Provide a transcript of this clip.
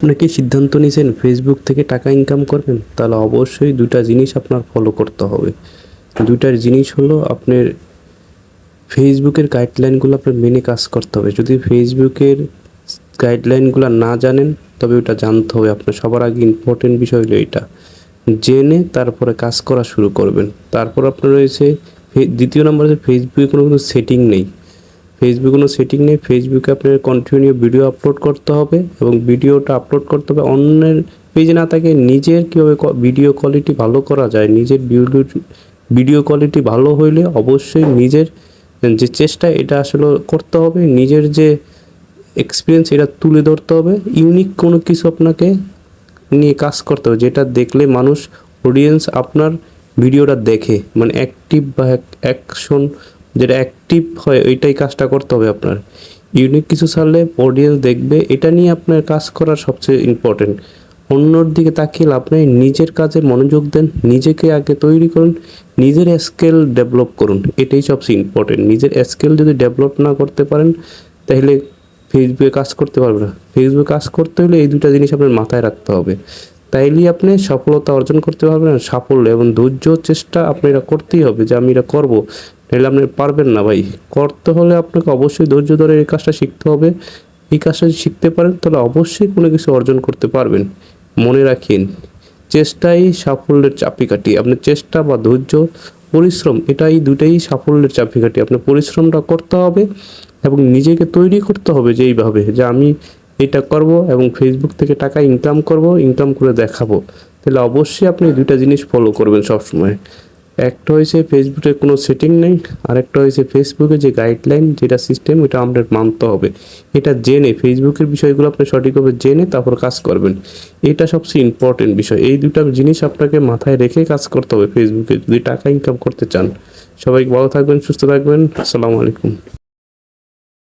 আপনি কি সিদ্ধান্ত নিয়েছেন ফেসবুক থেকে টাকা ইনকাম করবেন? তাহলে অবশ্যই দুটা জিনিস আপনার ফলো করতে হবে। দুটার জিনিস হলো আপনার ফেসবুকের গাইডলাইনগুলো আপনার মেনে কাজ করতে হবে। যদি ফেসবুকের গাইডলাইনগুলো না জানেন তবে ওটা জানতে হবে। আপনার সবার আগে ইম্পর্টেন্ট বিষয় হলো এটা জেনে তারপরে কাজ করা শুরু করবেন। তারপর আপনার রয়েছে দ্বিতীয় নম্বর হচ্ছে ফেসবুকে কোনো সেটিং নেই। ফেসবুকে আপনার কন্টিনিউ ভিডিও আপলোড করতে হবে এবং ভিডিওটা আপলোড করতে হবে অন্যের পেজে না থাকে। নিজের কীভাবে ভিডিও কোয়ালিটি ভালো করা যায়, নিজের ভিডিও কোয়ালিটি ভালো হইলে অবশ্যই নিজের যে চেষ্টা এটা আসলে করতে হবে। নিজের যে এক্সপিরিয়েন্স এটা তুলে ধরতে হবে। ইউনিক কোনো কিছু আপনাকে নিয়ে কাজ করতে হবে যেটা দেখলে মানুষ অডিয়েন্স আপনার ভিডিওটা দেখে, মানে অ্যাক্টিভ বা অ্যাকশন যেটা অ্যাক্টিভ হয় ওইটাই কাজটা করতে হবে। আপনার ইউনিক কিছু ছাড়লে অডিয়েন্স দেখবে, এটা নিয়ে আপনার কাজ করার সবচেয়ে ইম্পর্টেন্ট। অন্যর দিকে তাকিয়ে লাভ নেই, নিজের কাজে মনোযোগ দেন, নিজেকে আগে তৈরি করুন, নিজের স্কিল ডেভেলপ করুন, এটাই সবচেয়ে ইম্পর্টেন্ট। নিজের স্কিল যদি ডেভেলপ না করতে পারেন তাহলে ফেসবুকে কাজ করতে পারবে না। ফেসবুকে কাজ করতে হলে এই দুটা জিনিস আপনার মাথায় রাখতে হবে, তাইলেই আপনি সফলতা অর্জন করতে পারবেন। সাফল্য এবং ধৈর্য চেষ্টা আপনি এটা করতেই হবে যে আমি এটা করবো, নাহলে আপনি পারবেন না ভাই। করতে হলে আপনাকে অবশ্যই ধৈর্য ধরে এই কাজটা শিখতে হবে। এই কাজটা যদি শিখতে পারেন তাহলে অবশ্যই কোনো কিছু অর্জন করতে পারবেন। মনে রাখেন, চেষ্টাই সাফল্যের চাবিকাঠি। আপনার চেষ্টা বা ধৈর্য, পরিশ্রম, এটাই দুটাই সাফল্যের চাবিকাঠি। আপনার পরিশ্রমটা করতে হবে এবং নিজেকে তৈরি করতে হবে যে এইভাবে যে আমি এটা করব এবং ফেসবুক থেকে টাকা ইনকাম করে দেখাবো। তাহলে অবশ্যই আপনি দুইটা জিনিস ফলো করবেন সবসময়। একটা হয়েছে ফেসবুকে কোনো সেটিং নেই, আর একটা হয়েছে ফেসবুকে যে গাইডলাইন যেটা সিস্টেম ওটা আমাদের মানতে হবে। এটা জেনে ফেসবুকের বিষয়গুলো আপনি সঠিকভাবে জেনে তারপর কাজ করবেন, এটা সবচেয়ে ইম্পর্টেন্ট বিষয়। এই দুটা জিনিস আপনাকে মাথায় রেখে কাজ করতে হবে ফেসবুকে যদি টাকা ইনকাম করতে চান। সবাই ভালো থাকবেন, সুস্থ থাকবেন। আসসালামু আলাইকুম।